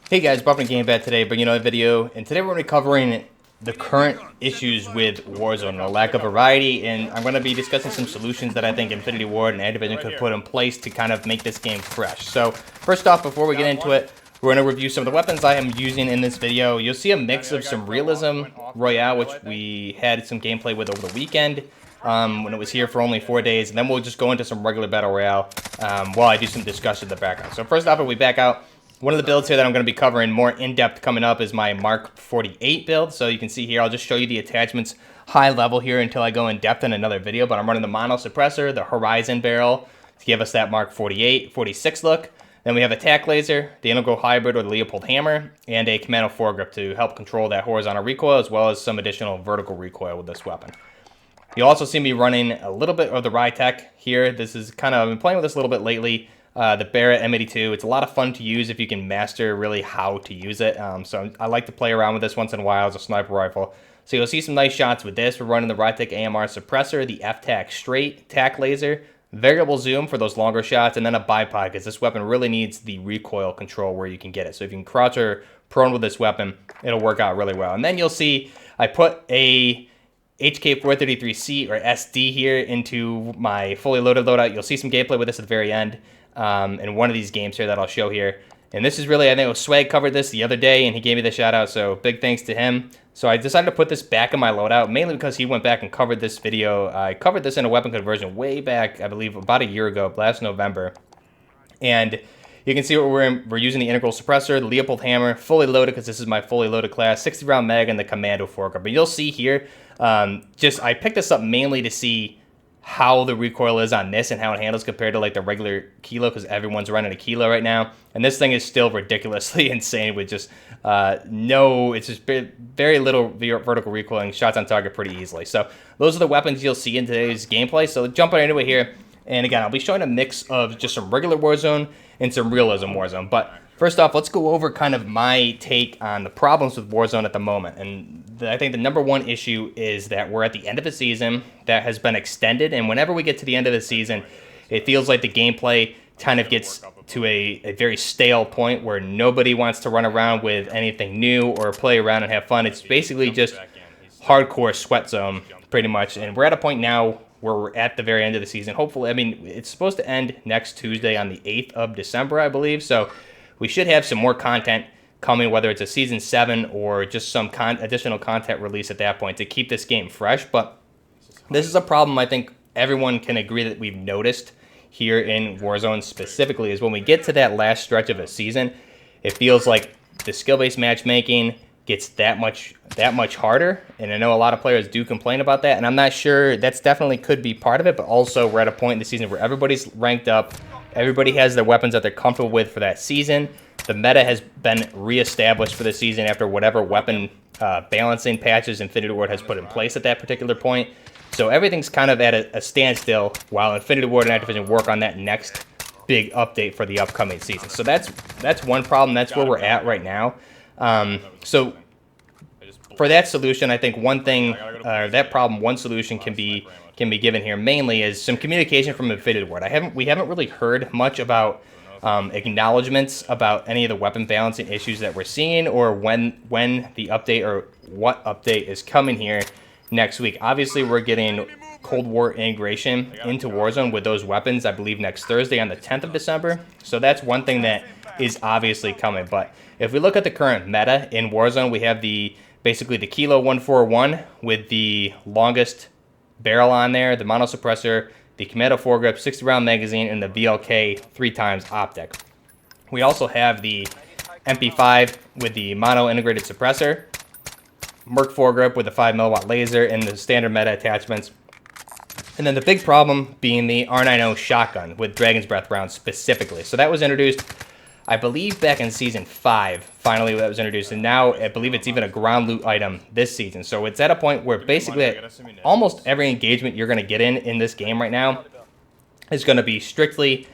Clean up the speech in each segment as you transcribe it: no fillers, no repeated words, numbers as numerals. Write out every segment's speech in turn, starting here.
Hey guys, Buffing Game Bat today, bringing you another video, and today we're going to be covering the current issues with Warzone, a lack of variety, and I'm going to be discussing some solutions that I think Infinity Ward and Activision could put in place to kind of make this game fresh. So, first off, before we get into it, we're going to review some of the weapons I am using in this video. You'll see a mix of some Realism Royale, which we had some gameplay with over the weekend, when it was here for only 4 days, and then we'll just go into some regular Battle Royale while I do some discussion in the background. So first off, if we back out, one of the builds here that I'm going to be covering more in-depth coming up is my Mark 48 build. So you can see here, I'll just show you the attachments high level here until I go in-depth in another video. But I'm running the mono suppressor, the Horizon barrel to give us that Mark 48, 46 look. Then we have a tack laser, the integral hybrid or the Leopold hammer, and a commando foregrip to help control that horizontal recoil as well as some additional vertical recoil with this weapon. You'll also see me running a little bit of the Rytech here. This is kind of, I've been playing with this a little bit lately. The Barrett M82, it's a lot of fun to use if you can master really how to use it. So I like to play around with this once in a while as a sniper rifle. So you'll see some nice shots with this. We're running the Rytech AMR suppressor, the F-Tac straight tack laser, variable zoom for those longer shots, and then a bipod because this weapon really needs the recoil control where you can get it. So if you can crouch or prone with this weapon, it'll work out really well. And then you'll see I put a HK433C or SD here into my fully loaded loadout. You'll see some gameplay with this at the very end. In one of these games here that I'll show here. And this is really, I think it was Swag covered this the other day, and he gave me the shout out, so big thanks to him. So I decided to put this back in my loadout, mainly because he went back and covered this video. I covered this in a weapon conversion way back, I believe, about a year ago, last November. And you can see what we're using the integral suppressor, the Leopold hammer, fully loaded, because this is my fully loaded class, 60 round mag, and the commando foregrip. But you'll see here, I picked this up mainly to see how the recoil is on this and how it handles compared to like the regular kilo, because everyone's running a kilo right now, and this thing is still ridiculously insane with just it's just very little vertical recoiling, shots on target pretty easily. So those are the weapons you'll see in today's gameplay. So jumping into it here, and again, I'll be showing a mix of just some regular Warzone and some Realism Warzone. But first off, let's go over kind of my take on the problems with Warzone at the moment. And I think the number one issue is that we're at the end of the season that has been extended. And whenever we get to the end of the season, it feels like the gameplay kind of gets to a very stale point where nobody wants to run around with anything new or play around and have fun. It's basically just hardcore sweat zone, pretty much. And we're at a point now where we're at the very end of the season. Hopefully, I mean, it's supposed to end next Tuesday on the 8th of December, I believe. So we should have some more content coming, whether it's a Season 7 or just some additional content release at that point to keep this game fresh. But this is a problem I think everyone can agree that we've noticed here in Warzone specifically, is when we get to that last stretch of a season, it feels like the skill-based matchmaking gets that much harder. And I know a lot of players do complain about that, and I'm not sure, that's definitely could be part of it, but also we're at a point in the season where everybody's ranked up, everybody has their weapons that they're comfortable with for that season. The meta has been reestablished for the season after whatever weapon balancing patches Infinity Ward has put in place at that particular point. So everything's kind of at a standstill while Infinity Ward and Activision work on that next big update for the upcoming season. So that's one problem. That's where we're at right now. So for that solution, I think one solution can be given here mainly is some communication from Infinity Ward. We haven't really heard much about acknowledgments about any of the weapon balancing issues that we're seeing, or when the update or what update is coming here next week. Obviously, we're getting Cold War integration into Warzone with those weapons, I believe, next Thursday on the 10th of December. So that's one thing that is obviously coming. But if we look at the current meta in Warzone, we have basically the Kilo 141 with the longest barrel on there, the mono suppressor, the commando foregrip, 60 round magazine, and the VLK 3x optic. We also have the MP5 with the mono integrated suppressor, Merc foregrip with the 5mm laser, and the standard meta attachments. And then the big problem being the R90 shotgun with Dragon's Breath rounds specifically. So that was introduced, I believe, back in Season 5, finally that was introduced, and now I believe it's even a ground loot item this season. So it's at a point where basically almost every engagement you're going to get in this game right now is going to be strictly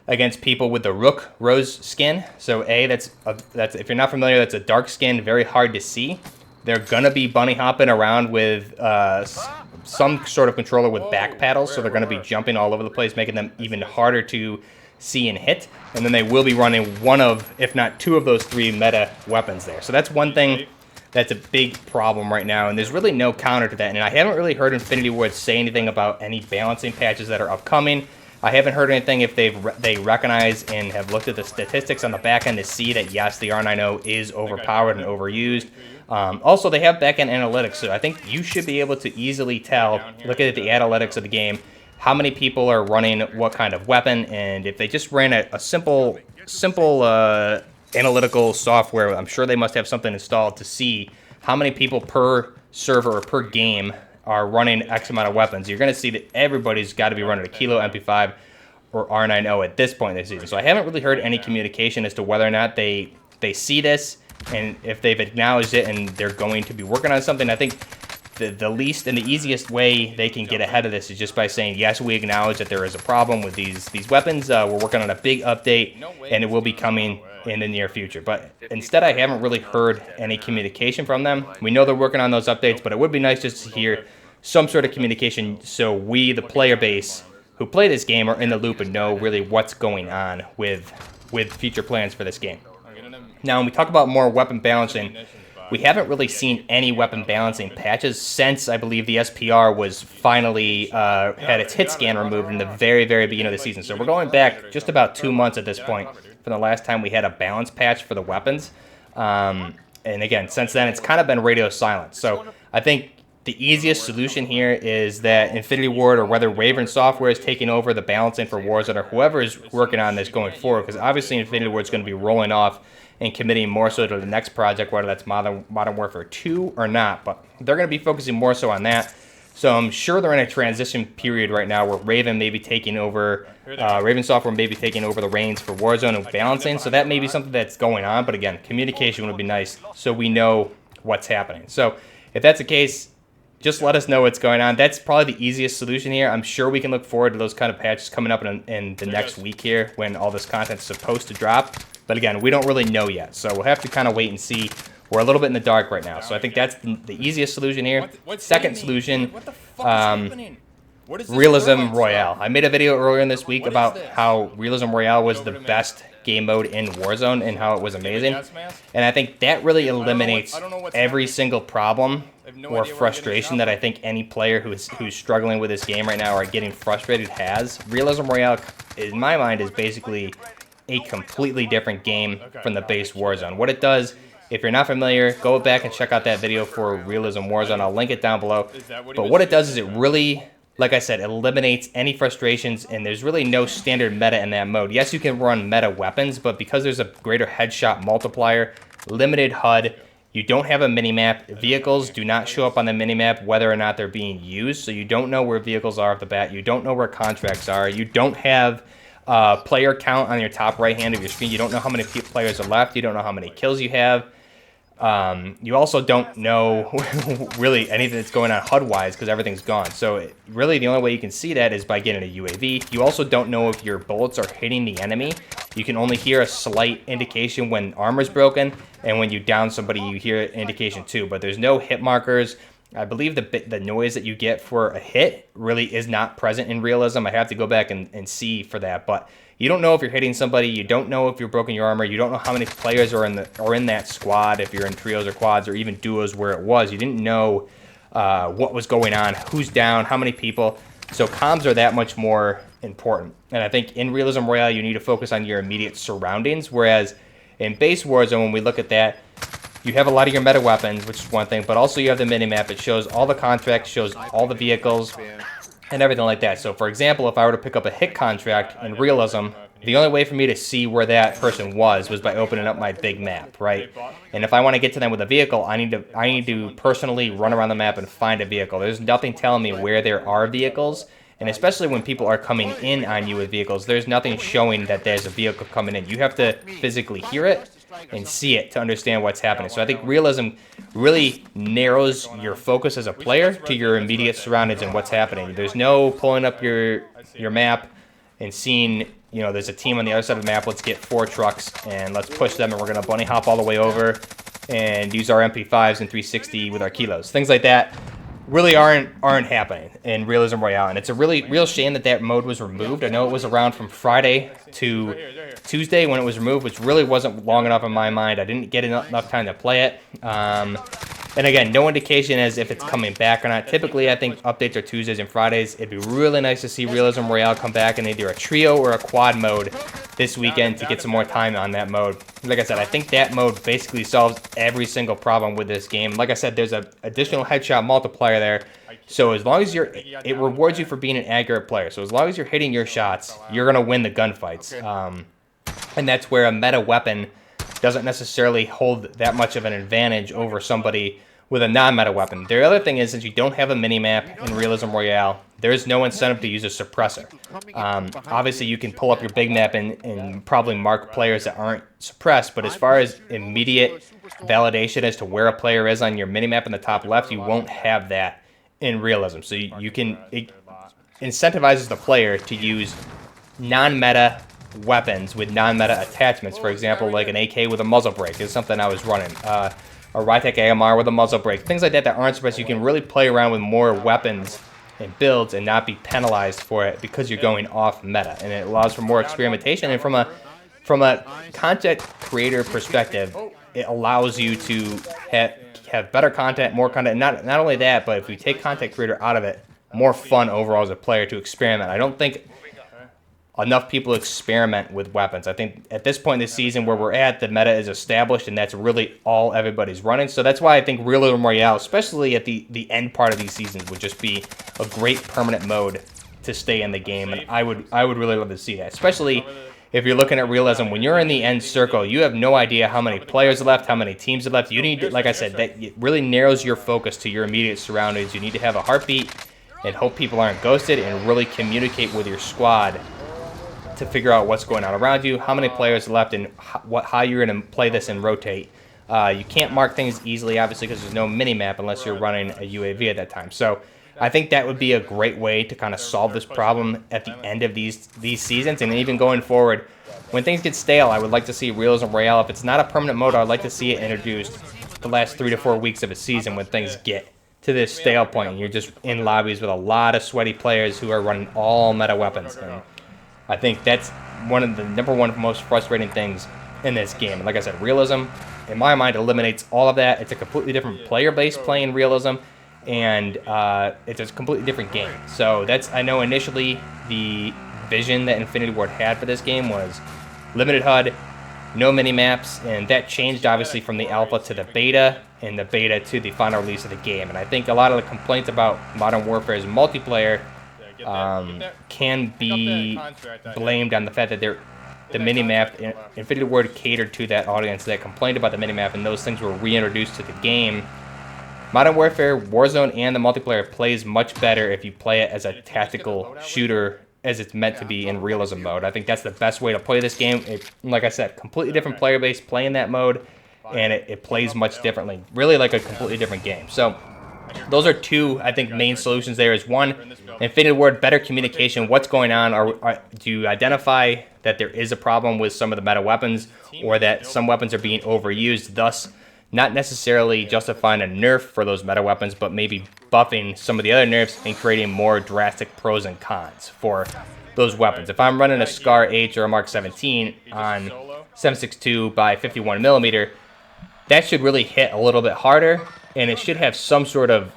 against people with the Rook Rose skin. So that's if you're not familiar, that's a dark skin, very hard to see. They're going to be bunny hopping around with some sort of controller with back paddles, so they're going to be jumping all over the place, making them even harder to see and hit, and then they will be running one of, if not two of those three meta weapons there. So that's one thing that's a big problem right now, and there's really no counter to that. And I haven't really heard Infinity Ward say anything about any balancing patches that are upcoming. I haven't heard anything if they recognize and have looked at the statistics on the back end to see that, yes, the R9O is overpowered and overused. Also, they have back-end analytics, so I think you should be able to easily tell, looking at the analytics of the game, how many people are running what kind of weapon, and if they just ran a simple analytical software, I'm sure they must have something installed to see how many people per server or per game are running X amount of weapons. You're going to see that everybody's got to be running a Kilo, MP5, or R9O at this point in the season. So I haven't really heard any communication as to whether or not they see this, and if they've acknowledged it and they're going to be working on something. I think the least and the easiest way they can get ahead of this is just by saying, yes, we acknowledge that there is a problem with these weapons. We're working on a big update, and it will be coming in the near future. But instead, I haven't really heard any communication from them. We know they're working on those updates, but it would be nice just to hear some sort of communication so we, the player base who play this game, are in the loop and know really what's going on with future plans for this game. Now, when we talk about more weapon balancing, we haven't really seen any weapon balancing patches since, I believe, the SPR was finally had its hit scan removed in the very, very beginning of the season. So we're going back just about 2 months at this point from the last time we had a balance patch for the weapons. And again, since then, it's kind of been radio silent. So I think the easiest solution here is that Infinity Ward, or whether Raven Software is taking over the balancing for Warzone, or whoever is working on this going forward, because obviously Infinity Ward is going to be rolling off and committing more so to the next project, whether that's Modern Warfare 2 or not. But they're going to be focusing more so on that. So I'm sure they're in a transition period right now where Raven may be taking over, Raven Software may be taking over the reins for Warzone and balancing. So that may be something that's going on. But again, communication would be nice so we know what's happening. So if that's the case, just let us know what's going on. That's probably the easiest solution here. I'm sure we can look forward to those kind of patches coming up in the next week here when all this content's supposed to drop. But again, we don't really know yet, so we'll have to kind of wait and see. We're a little bit in the dark right now, so I think that's the easiest solution here. Second solution, Realism Royale. I made a video earlier in this week about how Realism Royale was the best game mode in Warzone and how it was amazing. And I think that really eliminates every single problem or frustration that I think any player who's struggling with this game right now or getting frustrated has. Realism Royale, in my mind, is basically a completely different game from the base Warzone. What it does, if you're not familiar, go back and check out that video for Realism Warzone. I'll link it down below. But what it does is it really, like I said, eliminates any frustrations, and there's really no standard meta in that mode. Yes, you can run meta weapons, but because there's a greater headshot multiplier, limited HUD, you don't have a minimap. Vehicles do not show up on the minimap whether or not they're being used, so you don't know where vehicles are off the bat. You don't know where contracts are. You don't have player count on your top right hand of your screen. You don't know how many players are left. You don't know how many kills you have. You also don't know really anything that's going on HUD-wise because everything's gone. So really the only way you can see that is by getting a UAV. You also don't know if your bullets are hitting the enemy. You can only hear a slight indication when armor's broken, and when you down somebody you hear an indication too. But there's no hit markers. I believe the noise that you get for a hit really is not present in Realism. I have to go back and see for that. But you don't know if you're hitting somebody. You don't know if you're broken your armor. You don't know how many players are in that squad, if you're in trios or quads or even duos where it was. You didn't know what was going on, who's down, how many people. So comms are that much more important. And I think in Realism Royale, you need to focus on your immediate surroundings. Whereas in base Warzone, when we look at that, you have a lot of your meta weapons, which is one thing, but also you have the minimap. It shows all the contracts, shows all the vehicles, and everything like that. So, for example, if I were to pick up a hit contract in Realism, the only way for me to see where that person was by opening up my big map, right? And if I want to get to them with a vehicle, I need to personally run around the map and find a vehicle. There's nothing telling me where there are vehicles, and especially when people are coming in on you with vehicles, there's nothing showing that there's a vehicle coming in. You have to physically hear it and see it to understand what's happening. So I think Realism really narrows your focus as a player to your immediate surroundings and what's happening. There's no pulling up your map and seeing, you know, there's a team on the other side of the map, let's get 4 trucks and let's push them and we're going to bunny hop all the way over and use our MP5s and 360 with our kilos. Things like that really aren't happening in Realism Royale, and it's a real shame that that mode was removed. I know it was around from Friday to Tuesday when it was removed, which really wasn't long enough in my mind. I didn't get enough time to play it. And again, no indication as if it's coming back or not. Typically, I think updates are Tuesdays and Fridays. It'd be really nice to see Realism Royale come back in either a trio or a quad mode this weekend to get some more time on that mode. Like I said, I think that mode basically solves every single problem with this game. Like I said, there's an additional headshot multiplier there. So as long as it rewards you for being an accurate player. So as long as you're hitting your shots, you're going to win the gunfights. And that's where a meta weapon doesn't necessarily hold that much of an advantage over somebody with a non-meta weapon. The other thing is, since you don't have a mini-map in Realism Royale, there's no incentive to use a suppressor. Obviously, you can pull up your big map and probably mark players that aren't suppressed, but as far as immediate validation as to where a player is on your mini-map in the top left, you won't have that in Realism. So it incentivizes the player to use non-meta weapons with non-meta attachments. For example, like an AK with a muzzle brake is something I was running. A Rytec AMR with a muzzle brake. Things like that aren't suppressed. You can really play around with more weapons and builds and not be penalized for it because you're going off meta. And it allows for more experimentation. And from a content creator perspective, it allows you to have better content, more content. Not only that, but if we take content creator out of it, more fun overall as a player to experiment. I don't think enough people experiment with weapons. I think at this point in the season where we're at, the meta is established, and that's really all everybody's running. So that's why I think Realism Royale, especially at the end part of these seasons, would just be a great permanent mode to stay in the game. And I would really love to see that, especially if you're looking at Realism. When you're in the end circle, you have no idea how many players are left, how many teams are left. You need, like I said, that it really narrows your focus to your immediate surroundings. You need to have a heartbeat and hope people aren't ghosted and really communicate with your squad to figure out what's going on around you, how many players left, and how you're going to play this and rotate. You can't mark things easily, obviously, because there's no mini-map unless you're running a UAV at that time. So I think that would be a great way to kind of solve this problem at the end of these seasons, and even going forward. When things get stale, I would like to see Realism Royale. If it's not a permanent mode, I would like to see it introduced the last 3 to 4 weeks of a season when things get to this stale point, and you're just in lobbies with a lot of sweaty players who are running all meta weapons. And I think that's one of the number one most frustrating things in this game. And like I said, Realism, in my mind, eliminates all of that. It's a completely different player base playing Realism, and it's a completely different game. So that's, I know initially the vision that Infinity Ward had for this game was limited HUD, no mini-maps, and that changed obviously from the alpha to the beta, and the beta to the final release of the game. And I think a lot of the complaints about Modern Warfare's multiplayer can be blamed on the fact that the minimap, Infinity Ward catered to that audience that complained about the minimap, and those things were reintroduced to the game. Modern Warfare, Warzone, and the multiplayer plays much better if you play it as a tactical shooter as it's meant to be in Realism mode. I think that's the best way to play this game. Like I said, completely different player base playing that mode, and it plays much differently. Really like a completely different game. So those are two, I think, main solutions there. Is one, Infinity Ward, better communication. What's going on? Do you identify that there is a problem with some of the meta weapons, or that some weapons are being overused, thus not necessarily justifying a nerf for those meta weapons, but maybe buffing some of the other nerfs and creating more drastic pros and cons for those weapons. If I'm running a Scar H or a Mark 17 on 7.62 by 51mm, that should really hit a little bit harder, and it should have some sort of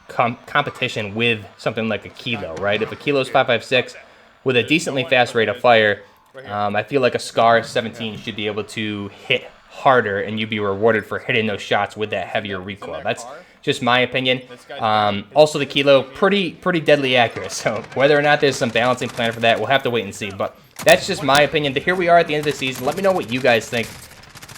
competition with something like a Kilo, right? If a Kilo is 5.56 with a decently fast rate of fire, I feel like a Scar 17 should be able to hit harder, and you'd be rewarded for hitting those shots with that heavier recoil. That's just my opinion. Also, the Kilo, pretty deadly accurate, so whether or not there's some balancing plan for that, we'll have to wait and see. But that's just my opinion. Here we are at the end of the season. Let me know what you guys think.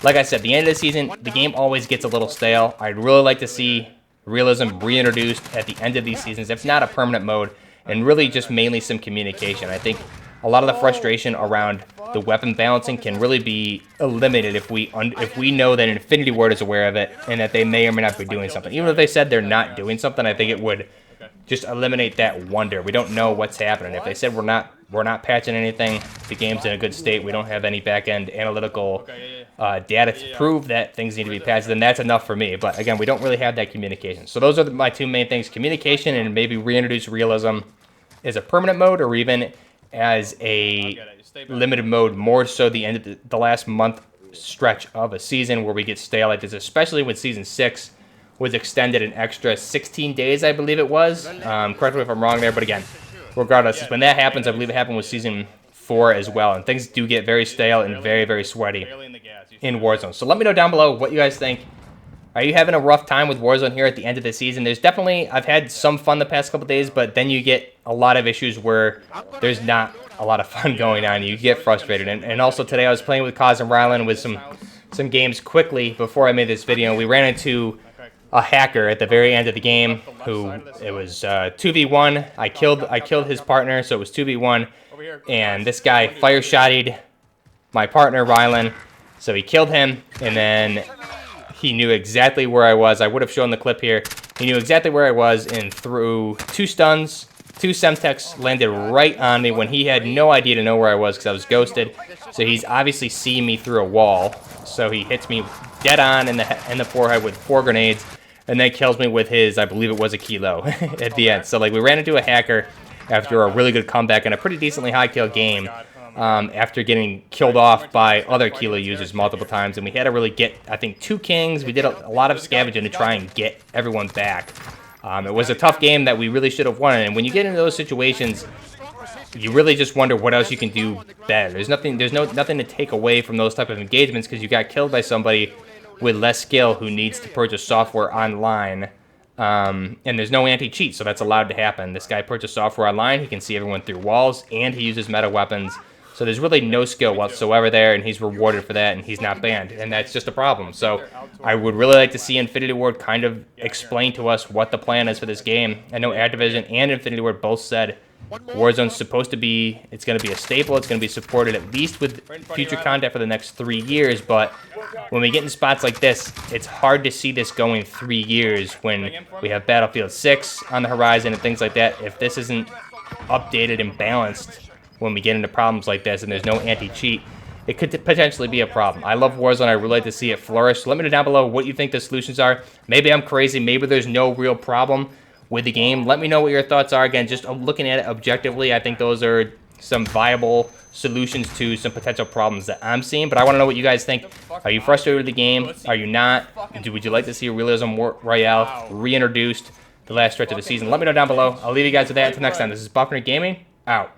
Like I said, the end of the season, the game always gets a little stale. I'd really like to see Realism reintroduced at the end of these seasons, if not a permanent mode, and really just mainly some communication. I think a lot of the frustration around the weapon balancing can really be eliminated if we know that Infinity Ward is aware of it and that they may or may not be doing something. Even if they said they're not doing something, I think it would just eliminate that wonder. We don't know what's happening. If they said we're not patching anything, the game's in a good state, we don't have any back-end analytical data to prove that things need to be patched, then that's enough for me. But again, we don't really have that communication. So those are my two main things: communication, and maybe reintroduce realism as a permanent mode, or even as a limited mode, more so the end of the last month stretch of a season where we get stale like this, especially when Season 6 was extended an extra 16 days, I believe it was. Correct me if I'm wrong there, but again, regardless, when that happens, I believe it happened with Season 4 as well, and things do get very stale and very, very sweaty in Warzone. So let me know down below what you guys think. Are you having a rough time with Warzone here at the end of the season? There's definitely, I've had some fun the past couple days, but then you get a lot of issues where there's not a lot of fun going on. You get frustrated. And also today I was playing with Kaz and Rylan with some games quickly before I made this video. We ran into a hacker at the very end of the game who, it was 2v1. I killed his partner, so it was 2v1. And this guy fire-shotted my partner, Rylan. So he killed him, and then he knew exactly where I was. I would have shown the clip here. He knew exactly where I was and threw 2 stuns, 2 Semtex, landed right on me when he had no idea to know where I was because I was ghosted. So he's obviously seeing me through a wall. So he hits me dead on in the forehead with 4 grenades, and then kills me with his, I believe it was a kilo at the end. So like we ran into a hacker after a really good comeback and a pretty decently high kill game. After getting killed off by other Kilo users multiple times, and we had to really get, I think, 2 kings. We did a lot of scavenging to try and get everyone back. It was a tough game that we really should have won, and when you get into those situations, you really just wonder what else you can do better. There's nothing to take away from those type of engagements because you got killed by somebody with less skill who needs to purchase software online. And there's no anti-cheat, so that's allowed to happen. This guy purchased software online. He can see everyone through walls, and he uses meta weapons. So there's really no skill whatsoever there, and he's rewarded for that, and he's not banned, and that's just a problem. So I would really like to see Infinity Ward kind of explain to us what the plan is for this game. I know Activision and Infinity Ward both said Warzone's supposed to be, it's going to be a staple, it's going to be supported at least with future content for the next 3 years, but when we get in spots like this, it's hard to see this going 3 years when we have Battlefield 6 on the horizon and things like that. If this isn't updated and balanced when we get into problems like this and there's no anti-cheat, it could potentially be a problem. I love Warzone. I really like to see it flourish. So let me know down below what you think the solutions are. Maybe I'm crazy. Maybe there's no real problem with the game. Let me know what your thoughts are. Again, just looking at it objectively, I think those are some viable solutions to some potential problems that I'm seeing. But I want to know what you guys think. Are you frustrated with the game? Are you not? Would you like to see a Realism Royale reintroduced the last stretch of the season? Let me know down below. I'll leave you guys with that. Until next time, this is Buckner Gaming, out.